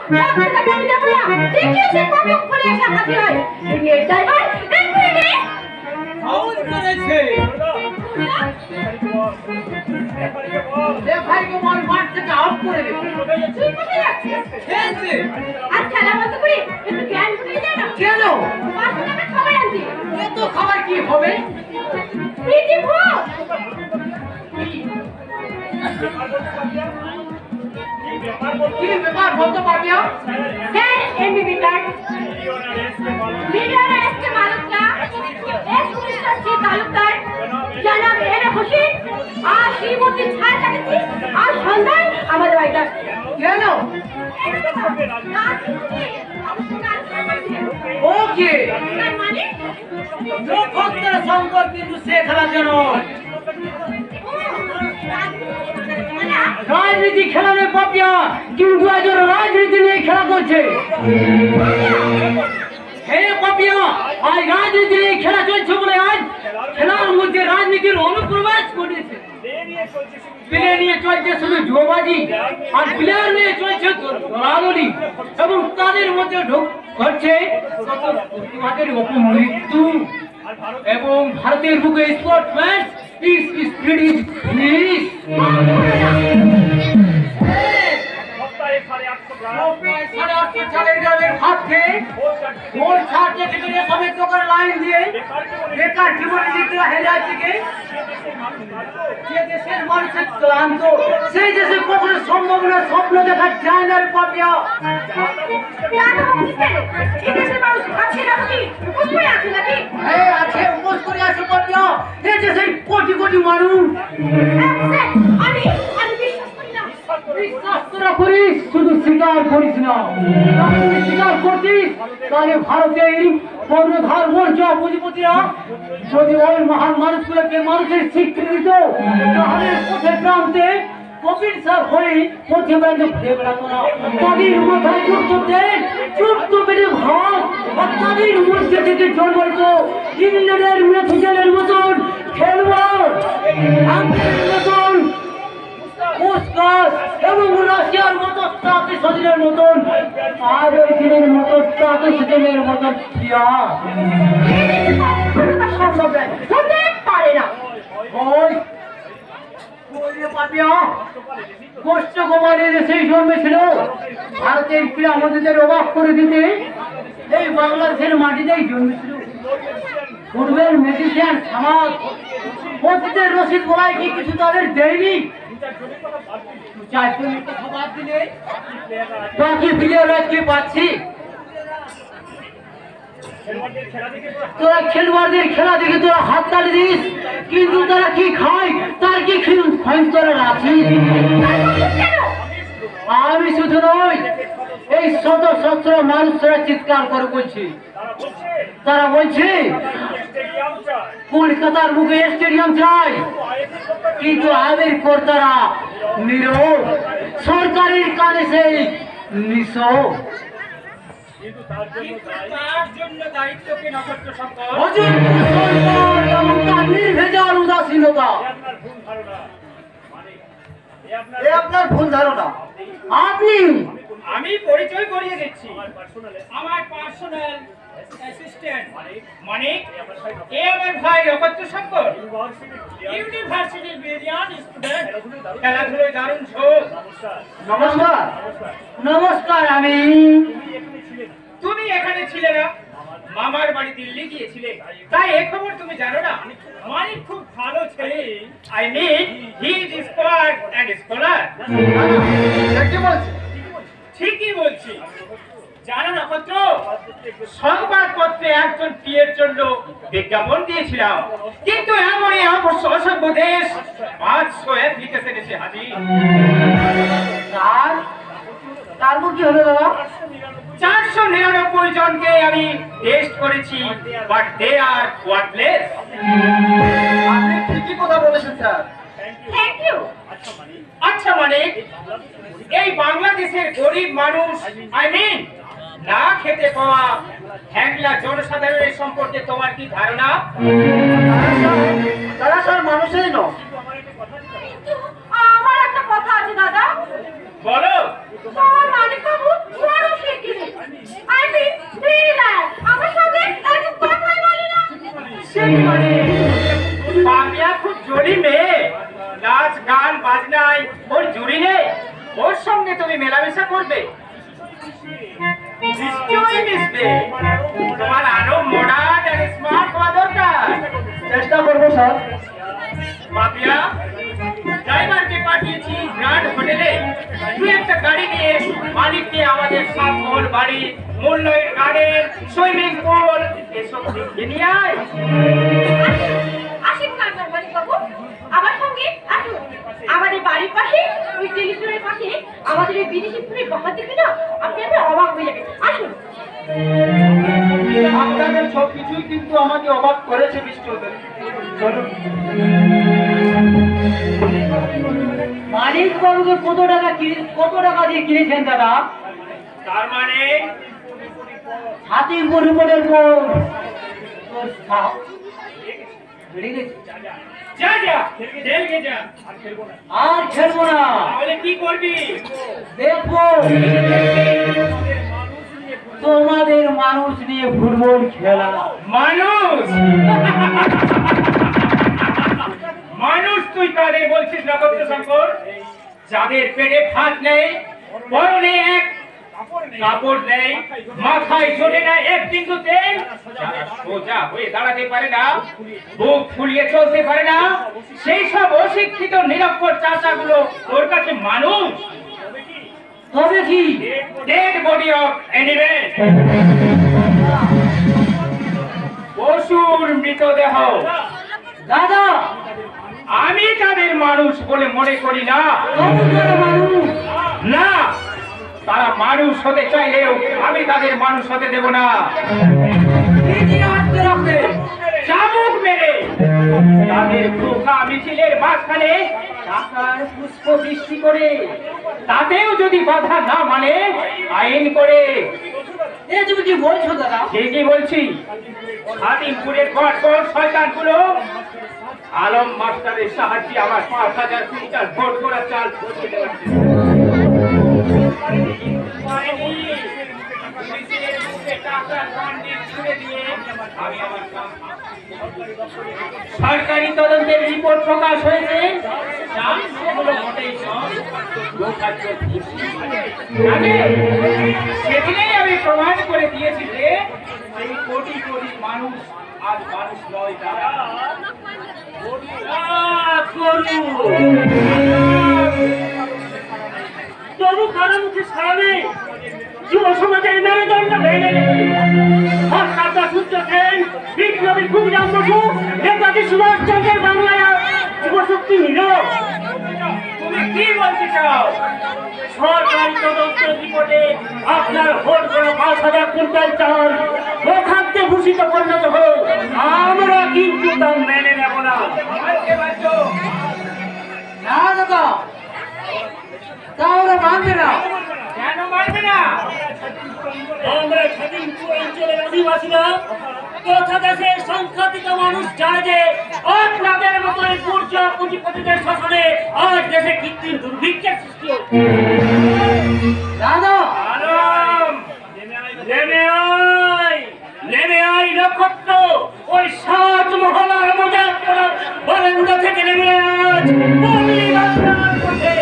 আমি দেবো না। দেখি সে কখন করে এসে হাজির হয়। এই ড্রাইভার এই করে আউট করেছে রেফারিকে বল মাঠ থেকে আউট করে দেবে। তুই কোথায় যাচ্ছিস? খেলছে আর খেলা বন্ধ করি একটু জ্ঞান শুনে যা না। কেন 500 টাকা খাবার আনছি। এত খাবার কি হবে? প্রীতি ভোজ। কি ব্যাপার বলতে পারবি? স্যার এমবিবি কার্ড মিলিয়নার এসকে মালুকা এস মিস্টার সি তালুকদার জনাব এর হোসেন আর শ্রীমতী ছায়া চাটার্জি আর সন্ধান আমাদের বাড়িতে আসছে। কেন? ওকে মানে নক্ষত্র শঙ্কর কিন্তু সে খেলার জন্য রাজনীতি খেলা নেই পাপিয়া, কিন্তু আজ ওরা রাজনীতি নিয়ে খেলা করছে। হে পাপিয়া, আজ রাজনীতি নিয়ে খেলা চলছে বলে আজ খেলার মধ্যে রাজনীতির অনুপ্রবেশ ঘটেছে। প্লেয়ার নিয়ে চলছে শুধু জুয়াবাজি, আর প্লেয়ার নিয়ে চলছে দলাদলি, এবং তাদের মধ্যে ঘটছে প্রতিবাদের অপমৃত্যু। এবং ভারতের বুকে sportsman spirit is finish. Line দিয়ে বেকার জীবনে দিতে হেরে থেকে যে দেশের মানুষের ক্লান্ত, সেই দেশে কখনো সম্ভাবনা স্বপ্ন দেখা যায় না। পাপিয়া আছে উপোস করে আছে পাপিয়া, এই দেশের কোটি কোটি মানুষ। বিশ্বাস তোরা করিস, শুধু স্বীকার করিস না। যদি স্বীকার করছিস তাহলে ভারতের কর্ণধার মঞ্চ পুঁজিপতিরা যদি ওই মহান মানুষগুলোকে মানুষের স্বীকৃতি দিত, তাহলে পথের প্রান্তে কপিল স্যার হয়ে পথে বেঁধে ঘুরে বেড়াতো না। তাদের মাথায় যুক্ত দেন যুক্ত বেড়ে ভাত, আর তাদের মধ্যে থেকে জন্মিত ইংল্যান্ডের মেথিজেলের মতন খেলোয়াড়, আঙ্কেলের মতন পুস্কাস এবং রাশিয়ার মতো তাকে সদিনের মতন, আর ওই দিনের মতো তাকে সদিনের মতন প্লেয়ার হতে পারে না। ওই কষ্ট কুমারের সেই জন্মেছিল ভারতের ক্রীড়া মন্ত্রীদের অবাক করে দিতে এই বাংলাদেশের মাটিতেই জন্মেছিল। পূর্বের ম্যাজিশিয়ান সমাজ অতীতের রশিদ বলায় কি কিছু তাদের দেয়নি? বাকি প্লেয়াররা কি পাচ্ছি? তোরা খেলোয়াড়দের খেলা দেখে তোরা হাত তালি দিস, কিন্তু তারা কি খায় তার কি তোরা রাখিস? আমি শুধু নয়, এই শত শত মানুষরা চিৎকার করে বলছে, তারা বলছে কলকাতার বুকে স্টেডিয়াম চাই, কিন্তু আমের কর্তারা নীরব, সরকারের কানে সেই নিঃসব। উদাসীনতা আপনার ভুল ধারণা। আপনি আমি পরিচয় করিয়ে দিচ্ছি, আমার পার্সোনাল অ্যাসিস্ট্যান্ট মানিক, এ আমার ভাই নক্ষত্র শঙ্কর, ইউনিভার্সিটির ব্রিলিয়ান্ট স্টুডেন্ট, খেলাধুলোয় দারুণ ঝোঁক। নমস্কার। নমস্কার। আমি তুমি এখানে ছিলে না, মামার বাড়ি দিল্লি গিয়েছিলে, তাই এ খবর তুমি জানো না। মানিক খুব ভালো ছেলে, I mean he is smart and scholar. ঠিকই বলছি। জানো নক্ষত্র, সংবাদপত্রে একজন পিএর জন্য বিজ্ঞাপন দিয়েছিলাম, কিন্তু এমনই অসভ্য দেশ 500 অ্যাপ্লিকেশন এসে হাজির। তারপর কি হলো দাদা? 499 জনকে আমি টেস্ট করেছি, বাট দে আর ওয়ার্থলেস। আপনি ঠিকই কথা বলেছেন স্যার। Thank you. আচ্ছা মানে এই বাংলাদেশের গরিব মানুষ, আই মিন না খেতে পাওয়া হ্যাংলা জনসাধারণের সম্পর্কে তোমার কি ধারণা? তারা স্যার মানুষই নয়। আমার একটা কথা আছে দাদা। বলো। আমার মানিক বাবু মানে পাপিয়া খুব জড়ি মেয়ে, নাচ গান বাজনায় ওর জুড়ি নেই, ওর সঙ্গে তুমি মেলামেশা করবে? নিশ্চয়ই মিশবে। তোমার আরো মডার্ন আর স্মার্ট হওয়া দরকার। চেষ্টা করবো স্যার। পাপিয়া, ড্রাইভারকে পাঠিয়েছি গ্র্যান্ড হোটেলে, তুই একটা গাড়ি নিয়ে মালিককে আমাদের সকল বাড়ি, মূল্যের গার্ডেন, সুইমিং পুল এসব দেখিয়ে নিয়ে আয়। আসুন না আপনার মালিক বাবু, আমার সঙ্গে আসুন। আমাদের বাড়ির পাশে ওই টেলিভিশনের পাশে আমাদের এই বিদেশি ফুলের বাহার দেখে না আপনি অবাক হয়ে যাবেন। আসুন। আপনাদের সব কিছুই কিন্তু আমাকে অবাক করেছে মিস্টার। চলুন। মালিক বাবুকে কত টাকা দিয়ে কিনেছেন দাদা? তার মানে হাতির পরিমাণের পর তোর সাপ বেড়ে গেছে। যা যা খেলকে যা, আর খেলবো না। তাহলে কি করবি? দেখবো তোমাদের মানুষ নিয়ে ফুটবল খেলা। মানুষ মানুষ তুই কাদের বলছিস নগত্র শঙ্কর? যাদের পেটে ভাত নেই, পরনে এক কাপড় নেই, মাথায় চলে না এক বিন্দু তেল, যারা সোজা হয়ে দাঁড়াতে পারে না, বুক ফুলিয়ে চলতে পারে না, সেই সব অশিক্ষিত নিরক্ষর চাচাগুলো তোর কাছে মানুষ? তবে কি? ডেড বডি অফ অ্যানিমেল, পশুর মৃতদেহ। দাদা, আমি তাদের মানুষ বলে মনে করি না। মানুষ না, তারা মানুষ হতে চাইলেও আমি তাদের মানুষ হতে দেব না। চাবুক মেরে তাদের পোকা মিছিলের মাঝখানে টাকার পুষ্প বৃষ্টি করে, তাতেও যদি বাধা না মানে আইন করে। তুমি কি বলছো দাদা? ঠিকই বলছি। স্বাধীনপুরের গড়গড় শয়তানগুলো আলম মাস্টারের সাহায্যে আমার ৫,০০০ কুইন্টাল ভোট করা চাল পৌঁছে দেওয়াচ্ছে। সরকারি তদন্তের রিপোর্ট প্রকাশ হয়েছে, সেদিনেই আমি প্রমাণ করে দিয়েছি যে এই কোটি কোটি মানুষ আজ মানুষ নয়, তারা তবু কারো মুখে সারাবে যুব সমাজের মেরুদণ্ড ভেঙে গেছে। সূর্য সেন, বিপ্লবী ক্ষুদিরাম বসু, নেতাজি সুভাষচন্দ্রের বাংলায় যুবশক্তি নিল। তুমি কি বলতে চাও? সরকারি তদন্তের রিপোর্টে আপনার ভোট করা ৫,০০০ কুইন্টাল চাল অখাদ্যে ভূষিত পরিণত হল। আমরা কিন্তু তা মেনে নেব না। না দাদা, তা ওরা মানবে না। কেন মানবে না? আমরা স্বাধীনপুর অঞ্চলের অধিবাসীরা তথা দেশের সংখ্যাধিক মানুষ জানে যে আপনাদের মতো এই পূর্জা পুঁজিপতিদের শাসনে আজ দেশে কৃত্রিম দুর্ভিক্ষের সৃষ্টি হচ্ছে। দাদা, নেমে আয় নক্ষত্র, ওই ৭ মহলার মজাক করা বারান্দা থেকে নেমে আজ পল্লী বাংলার পথে।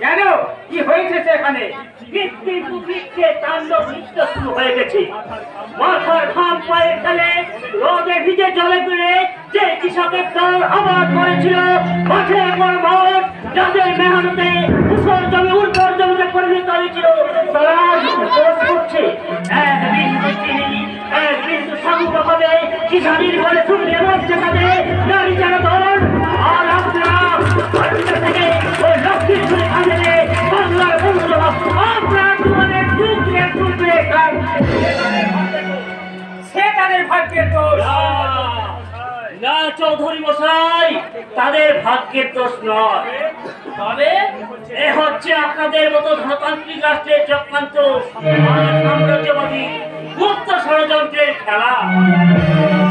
কেন কি হয়েছে সেখানে? কৃত্রিম দুর্ভিক্ষে তাণ্ডব নৃত্য শুরু হয়ে গেছে। মাথার ঘাম পায়ে ফেলে রোদে ভিজে জলে ফিরে যে কৃষকের দল আবাদ করেছিল মাঠের পর মাঠ, যাদের মেহনতে ধূসর জমি উর্বর জমিতে পরিণত হয়েছিল, তারা দোষ করছে। এক বিন্দু চিনি, এক বিন্দু সামুদ্র হবে কিষানির ঘরে ছুটে মরছে তাদের নারী যারা দল। আর আপনারা থেকে ওই লক্ষ্মীর ছুটে খাবে বাংলার বন্ধু, আপনারা তোমাদের টুকরে টুকরে সে তাদের ভাগ্যের দোষ। না চৌধুরী মশাই, তাদের ভাগ্যের দোষ নয়, তবে এ হচ্ছে আপনাদের মতো ধনতান্ত্রিক রাষ্ট্রের চক্রান্ত, সাম্রাজ্যবাদী গুপ্ত ষড়যন্ত্রের খেলা।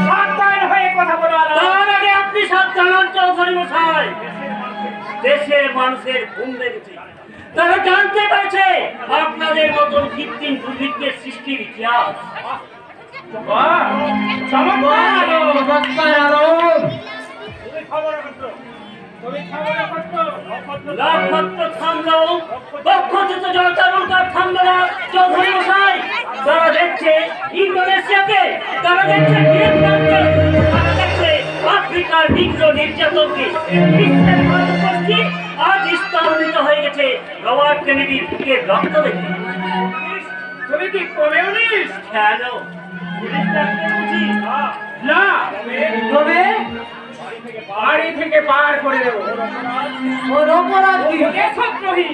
সাবধান হয়ে কথা বলো। তার আগে আপনি সাবধান হন চৌধুরী মশাই। দেশের মানুষের ঘুম লেগেছে, তারা জানতে পারছে আপনাদের মতন কৃত্রিম দুর্ভিক্ষের সৃষ্টির ইতিহাস। বাহ, চমৎকার আলো। চমৎকার আলো। তুমি খবর রাখো। লাখপত্র থামলো, বক্ষচ্যুত জনতার উল্কার থামলো না চৌধুরী মশাই। তারা দেখছে ইন্দোনেশিয়াকে, তারা দেখছে ভিয়েতনামকে, তারা দেখছে আফ্রিকার নিগ্র নির্যাতনকে। বিশ্বের ভারতবর্ষে আজ স্তম্ভিত হয়ে গেছে রবার্ট কেনেডির বুকের রক্ত দেখে। তুমি কি কমিউনিস্ট? কেন পুলিশ ডাকতে বুঝি? না, তবে বাড়ি থেকে বার করে দেবো। ওর অপরাধ কি? দেশদ্রোহী।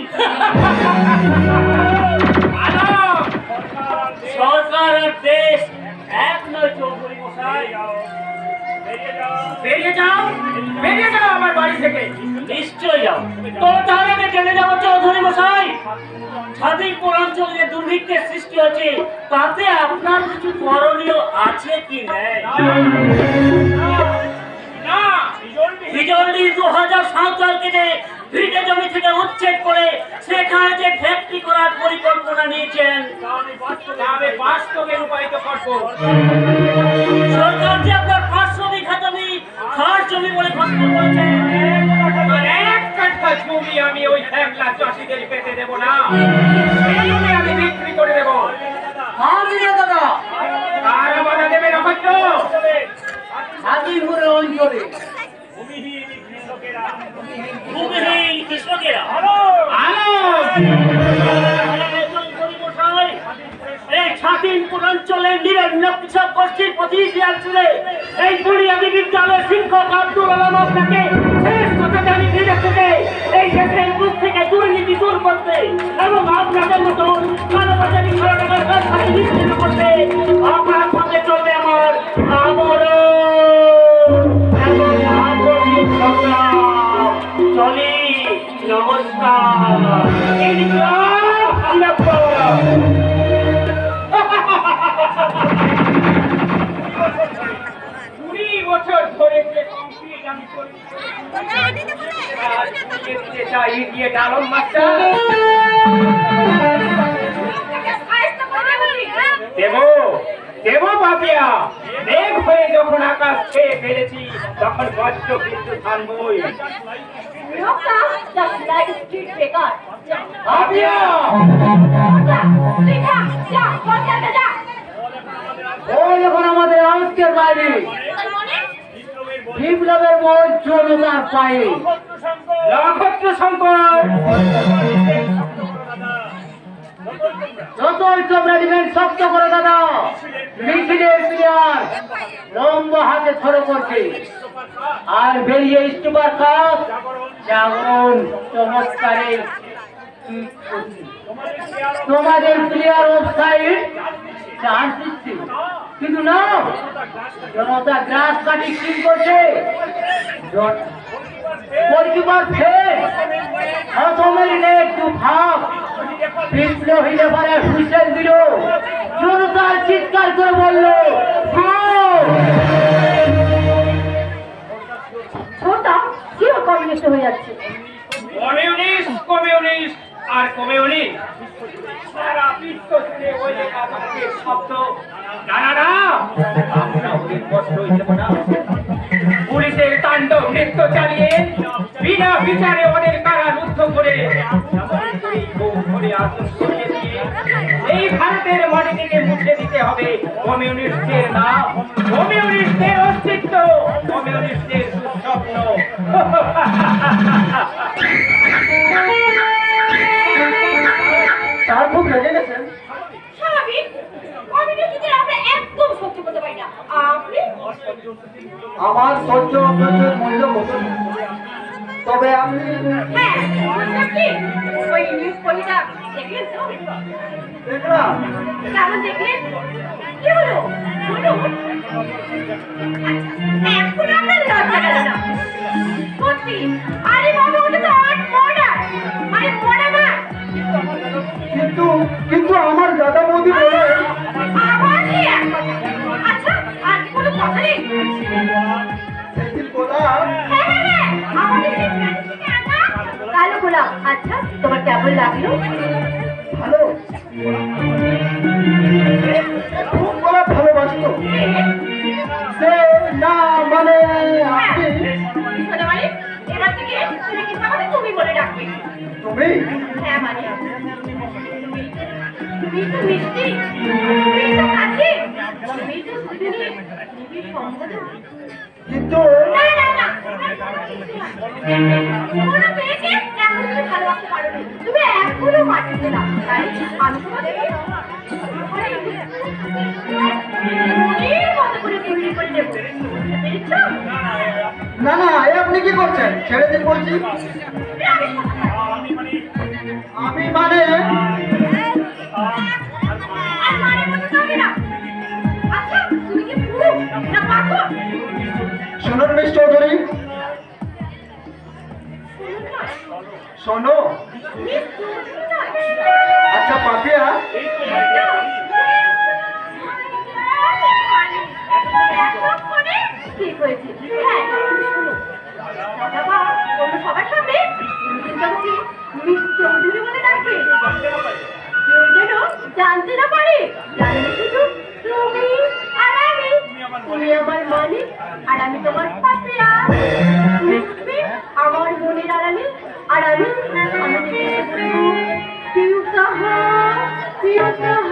আলো। সরকার আর দেশ এক নয় চৌধুরী মশাই। বেরিয়ে যাও, বেরিয়ে যাও আমার বাড়ি থেকে। নিশ্চয় যাও, তো তার আগে জেনে যাবো চৌধুরী মশাই, স্বাধীনপুর অঞ্চলে যে দুর্ভিক্ষের সৃষ্টি হচ্ছে তাতে আপনার কিছু করণীয় আছে কি নেই? না, বিজলি 2007 সালকে যে ভিটে জমি থেকে উচ্ছেদ করে সেখানে যে ফ্যাক্টরি করার পরিকল্পনা নিয়েছেন, তবে বাস্তবে রূপায়িত করবো। সরকার যে আপনার 500 বিঘা জমি খাস জমি বলে ঘোষণা করেছে, আর এক কাঠা জমি আমি ওই শ্যামলা চাষিদের পেতে দেবো না। সেইগুলি আমি বিক্রি করে দেবো। আমি না দাদা, কারা বাধা দেবে নক্ষত্র? স্বাধীনপুরের অঞ্চলে ভূমিহীন কৃষকেরা। আলো। এই স্বাধীনপুর অঞ্চলের নিরন্ন কৃষক গোষ্ঠীর প্রতিনিধি ছিলেন এই বুনিয়াদী বিদ্যালয়ের শিক্ষক আব্দুল আলম আপনাকে শেষ কথা জানিয়ে রেখেছে এই দেশের বুক থেকে দুর্নীতি দূর করতে এবং আপনাদের মতন কালোবাজারি খারাপ কারখানা নিশ্চিত করতে আপনার সঙ্গে চলবে আমার আমরণ এবং আন্দোলন সংগ্রাম। চলি, নমস্কার। 20 বছর ধরে যে কমপ্লিট আমি করি। দিতে চাই গিয়ে ডালম মাস্টার দেবো, দেবো পাপিয়া। মেঘ হয়ে যখন আকাশ ছেয়ে ফেলেছি তখন বজ্র কিন্তু থামবই। লোকটা just like a street beggar. Papiya, তুই যা, যা, তোর জায়গা যা। ওই এখন আমাদের আজকের বাইরে তার মানে? বিপ্লবের মন জনতার পায়ে। নক্ষত্র শঙ্কর, যতই তোমরা ডিফেন্স শক্ত করো দাদা, মিছিলের প্লেয়ার লম্বা হাতে ধরো করছে আর বেরিয়ে স্টুপার কাপ জাগরণ চমৎকারে তোমাদের প্লেয়ার অফ সাইড চান্স দিচ্ছে, কিন্তু না, জনতা গ্রাস কাটি কিল করছে। গোলকিপার ফেল, প্রথমের নেট টু ভাগ, বিপ্লবী রেফারে হুইসেল দিল, জনতার চিৎকার করে বলল গোল। ছোটা কিও কমিউনিস্ট হয়ে যাচ্ছে। কমিউনিস্ট, কমিউনিস্ট আর কমিউনিস্ট সারা বিশ্ব জুড়ে ওই একাধিক শব্দ। না না না, আমরা ওদের কষ্ট হইতে না। পুলিশের তাণ্ডব নৃত্য চালিয়ে বিনা বিচারে ওদের কারারুদ্ধ করে এই ভারতের মাটিকে মুছে দিতে হবে কমিউনিস্টের নাম, কমিউনিস্টের অস্তিত্ব, কমিউনিস্টের দুঃস্বপ্ন। তার খুব রেগে গেছেন। স্বাভাবিক, কমিউনিস্টদের আমরা একদম সহ্য করতে পারি না। আপনি আমার সহ্য অসহ্যের মূল্য কত, তবে আপনি হ্যাঁ, বলছিলাম কি, ওই নিউজ পলিটা দেখলেন তো? দেখলাম কেমন দেখলেন? কি হলো? বলুন। এখন আপনার লজ্জা গেল না? সত্যি? আরে বাবা, ওটা তো মর্ডার, মানে মর্ডার। কিন্তু আমার দাদা বৌদি বলে আবার কি এক কথা? আচ্ছা, আর কি কোনো কথা নেই? সেদিন বলা হ্যাঁ, হ্যাঁ, হ্যাঁ, আমাদের সেই ফ্রেন্ড থেকে আনা কালো গোলাপ। আচ্ছা, তোমার কেমন লাগলো? ভালো, খুব বলা ভালোবাসতো। সে না মানে আপনি সোনা মানে এবার থেকে তুমি কি আমাকে তুমি বলে ডাকবে। তুমি হ্যাঁ মানে তুমি তো মিষ্টি, তুমি তো কাছে, তুমি তো সুন্দরী, তুমি সম্পদা। কিন্তু না না না কোনো মেয়েকে এখন তুমি ভালোবাসতে পারো না, তুমি এখনো মাটিতে না, তাই আমি তোমাকে মনের মতো করে তৈরি করে দেবো, বুঝেছো? না না এ আপনি কি করছেন? ছেড়ে দিন বলছি। আমি মানে আর মানে বলতে হবে না। আচ্ছা তুমি কি পুরুষ না পাগল? শুনুন মিস চৌধুরী, শোনো। আচ্ছা পাপিয়া, ঠিক হয়েছে। হ্যাঁ তুমি শোনো, বাবা অন্য সবার সামনে কিন্তু আমাকে মিস চৌধুরী বলে ডাকবে, কেউ যেন জানতে না পারে। জানবে শুধু তুমি আর আমি। তুমি আমার মালিক আর আমি তোমার পাপিয়া। তুমি উঠবে আমার মনের আড়ালে আর আমি আমাদের প্রিয় কাহা প্রিয় কাহা